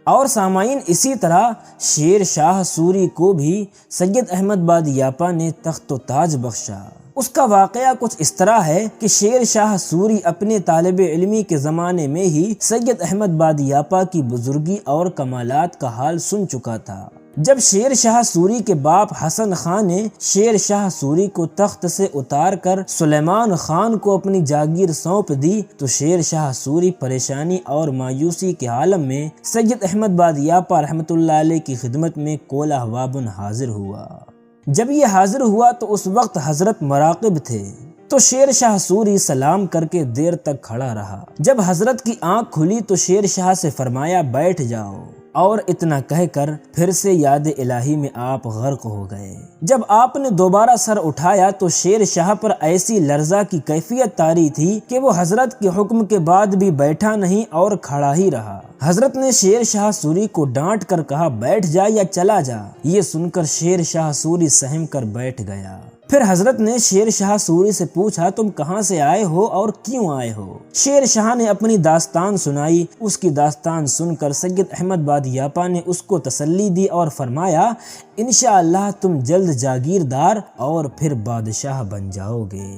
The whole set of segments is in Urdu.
اور سامعین اسی طرح شیر شاہ سوری کو بھی سید احمد بادیاپا نے تخت و تاج بخشا۔ اس کا واقعہ کچھ اس طرح ہے کہ شیر شاہ سوری اپنے طالب علمی کے زمانے میں ہی سید احمد بادیاپا کی بزرگی اور کمالات کا حال سن چکا تھا۔ جب شیر شاہ سوری کے باپ حسن خان نے شیر شاہ سوری کو تخت سے اتار کر سلیمان خان کو اپنی جاگیر سونپ دی تو شیر شاہ سوری پریشانی اور مایوسی کے عالم میں سید احمد بادیاپا رحمۃ اللہ علیہ کی خدمت میں کولہ وابن حاضر ہوا۔ جب یہ حاضر ہوا تو اس وقت حضرت مراقب تھے، تو شیر شاہ سوری سلام کر کے دیر تک کھڑا رہا۔ جب حضرت کی آنکھ کھلی تو شیر شاہ سے فرمایا بیٹھ جاؤ، اور اتنا کہہ کر پھر سے یاد الہی میں آپ غرق ہو گئے۔ جب آپ نے دوبارہ سر اٹھایا تو شیر شاہ پر ایسی لرزہ کی کیفیت طاری تھی کہ وہ حضرت کے حکم کے بعد بھی بیٹھا نہیں اور کھڑا ہی رہا۔ حضرت نے شیر شاہ سوری کو ڈانٹ کر کہا بیٹھ جا یا چلا جا۔ یہ سن کر شیر شاہ سوری سہم کر بیٹھ گیا۔ پھر حضرت نے شیر شاہ سوری سے پوچھا تم کہاں سے آئے ہو اور کیوں آئے ہو؟ شیر شاہ نے اپنی داستان سنائی۔ اس کی داستان سن کر سید احمد بادیاپا نے اس کو تسلی دی اور فرمایا انشاءاللہ تم جلد جاگیردار اور پھر بادشاہ بن جاؤ گے،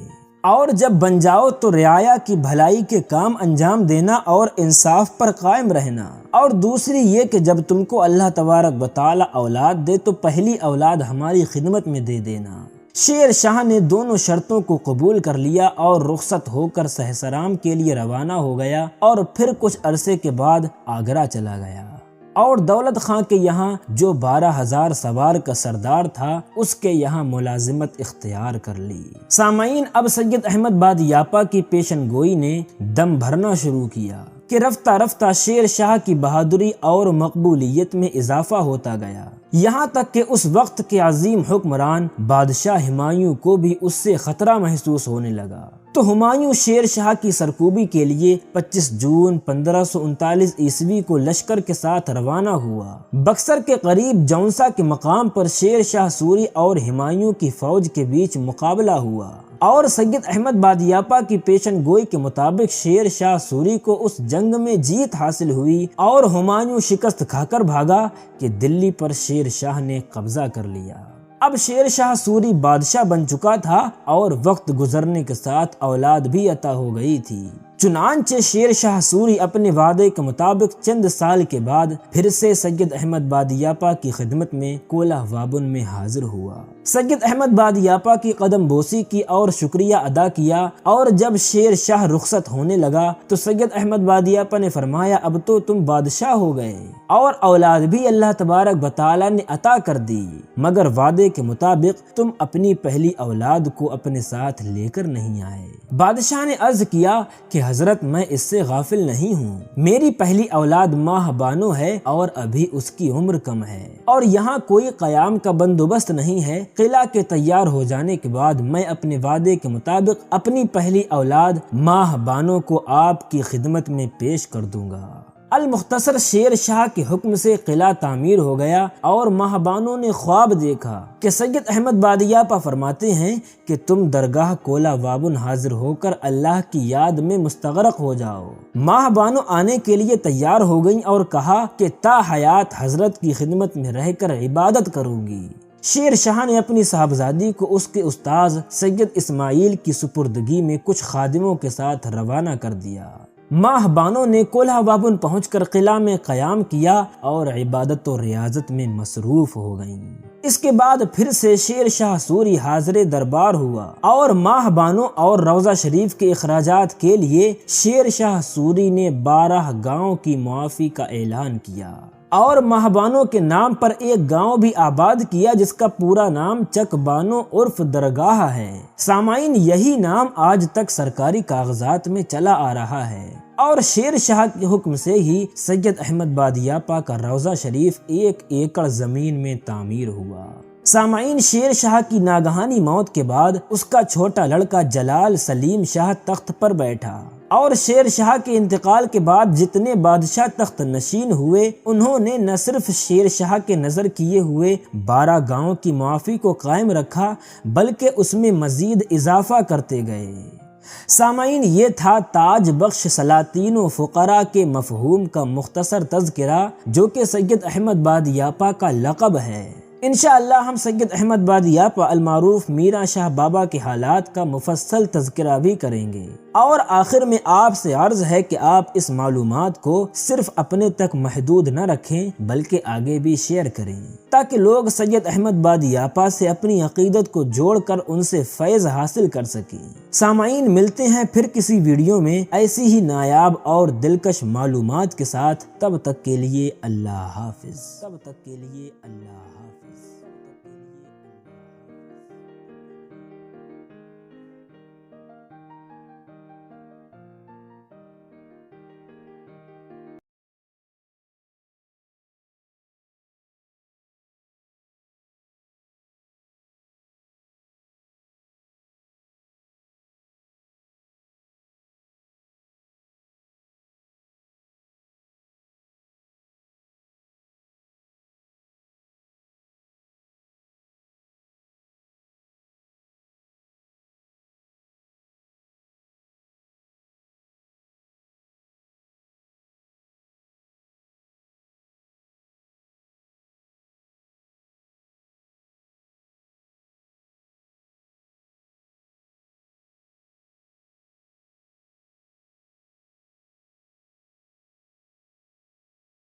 اور جب بن جاؤ تو رعایا کی بھلائی کے کام انجام دینا اور انصاف پر قائم رہنا، اور دوسری یہ کہ جب تم کو اللہ تبارک و تعالی اولاد دے تو پہلی اولاد ہماری خدمت میں دے دینا۔ شیر شاہ نے دونوں شرطوں کو قبول کر لیا اور رخصت ہو کر سہسرام کے لیے روانہ ہو گیا، اور پھر کچھ عرصے کے بعد آگرہ چلا گیا، اور دولت خان کے یہاں جو 12,000 سوار کا سردار تھا اس کے یہاں ملازمت اختیار کر لی۔ سامعین اب سید احمد بادیاپا کی پیشن گوئی نے دم بھرنا شروع کیا کہ رفتہ رفتہ شیر شاہ کی بہادری اور مقبولیت میں اضافہ ہوتا گیا، یہاں تک کہ اس وقت کے عظیم حکمران بادشاہ ہمایوں کو بھی اس سے خطرہ محسوس ہونے لگا۔ تو ہمایوں شیر شاہ کی سرکوبی کے لیے 25 جون 1539 عیسوی کو لشکر کے ساتھ روانہ ہوا۔ بکسر کے قریب جونسا کے مقام پر شیر شاہ سوری اور ہمایوں کی فوج کے بیچ مقابلہ ہوا، اور سید احمد بادیاپا کی پیشن گوئی کے مطابق شیر شاہ سوری کو اس جنگ میں جیت حاصل ہوئی، اور ہمایوں شکست کھا کر بھاگا کہ دلی پر شیر شاہ نے قبضہ کر لیا۔ اب شیر شاہ سوری بادشاہ بن چکا تھا اور وقت گزرنے کے ساتھ اولاد بھی عطا ہو گئی تھی۔ چنانچہ شیر شاہ سوری اپنے وعدے کے مطابق چند سال کے بعد پھر سے سید احمد بادیاپا کی خدمت میں کولہ وابن میں حاضر ہوا۔ سید احمد بادیاپا کی قدم بوسی کی اور شکریہ ادا کیا، اور جب شیر شاہ رخصت ہونے لگا تو سید احمد بادیاپا نے فرمایا اب تو تم بادشاہ ہو گئے اور اولاد بھی اللہ تبارک و تعالی نے عطا کر دی، مگر وعدے کے مطابق تم اپنی پہلی اولاد کو اپنے ساتھ لے کر نہیں آئے۔ بادشاہ نے عرض کیا کہ حضرت میں اس سے غافل نہیں ہوں، میری پہلی اولاد ماہ بانو ہے اور ابھی اس کی عمر کم ہے، اور یہاں کوئی قیام کا بندوبست نہیں ہے۔ قلعہ کے تیار ہو جانے کے بعد میں اپنے وعدے کے مطابق اپنی پہلی اولاد ماہ بانو کو آپ کی خدمت میں پیش کر دوں گا۔ المختصر شیر شاہ کے حکم سے قلعہ تعمیر ہو گیا، اور ماہ بانو نے خواب دیکھا کہ سید احمد بادیاپا فرماتے ہیں کہ تم درگاہ کولہ وابن حاضر ہو کر اللہ کی یاد میں مستغرق ہو جاؤ۔ ماہ بانو آنے کے لیے تیار ہو گئیں اور کہا کہ تا حیات حضرت کی خدمت میں رہ کر عبادت کروں گی۔ شیر شاہ نے اپنی صاحبزادی کو اس کے استاذ سید اسماعیل کی سپردگی میں کچھ خادموں کے ساتھ روانہ کر دیا۔ ماہ بانو نے کولہ وابن پہنچ کر قلعہ میں قیام کیا اور عبادت و ریاضت میں مصروف ہو گئیں۔ اس کے بعد پھر سے شیر شاہ سوری حاضر دربار ہوا، اور ماہ بانو اور روضہ شریف کے اخراجات کے لیے شیر شاہ سوری نے 12 گاؤں کی معافی کا اعلان کیا، اور ماہ بانو کے نام پر ایک گاؤں بھی آباد کیا جس کا پورا نام چک بانو عرف درگاہ ہے۔ سامعین یہی نام آج تک سرکاری کاغذات میں چلا آ رہا ہے، اور شیر شاہ کے حکم سے ہی سید احمد بادیاپا کا روضہ شریف 1 ایکڑ زمین میں تعمیر ہوا۔ سامعین شیر شاہ کی ناگہانی موت کے بعد اس کا چھوٹا لڑکا جلال سلیم شاہ تخت پر بیٹھا، اور شیر شاہ کے انتقال کے بعد جتنے بادشاہ تخت نشین ہوئے انہوں نے نہ صرف شیر شاہ کے نظر کیے ہوئے 12 گاؤں کی معافی کو قائم رکھا بلکہ اس میں مزید اضافہ کرتے گئے۔ سامعین، یہ تھا تاج بخش سلاطین و فقراء کے مفہوم کا مختصر تذکرہ، جو کہ سید احمد بادیاپا کا لقب ہے۔ انشاءاللہ ہم سید احمد بادیاپا المعروف میرا شاہ بابا کے حالات کا مفصل تذکرہ بھی کریں گے، اور آخر میں آپ سے عرض ہے کہ آپ اس معلومات کو صرف اپنے تک محدود نہ رکھیں بلکہ آگے بھی شیئر کریں، تاکہ لوگ سید احمد بادیاپا سے اپنی عقیدت کو جوڑ کر ان سے فیض حاصل کر سکیں۔ سامعین، ملتے ہیں پھر کسی ویڈیو میں ایسی ہی نایاب اور دلکش معلومات کے ساتھ۔ تب تک کے لیے اللہ حافظ۔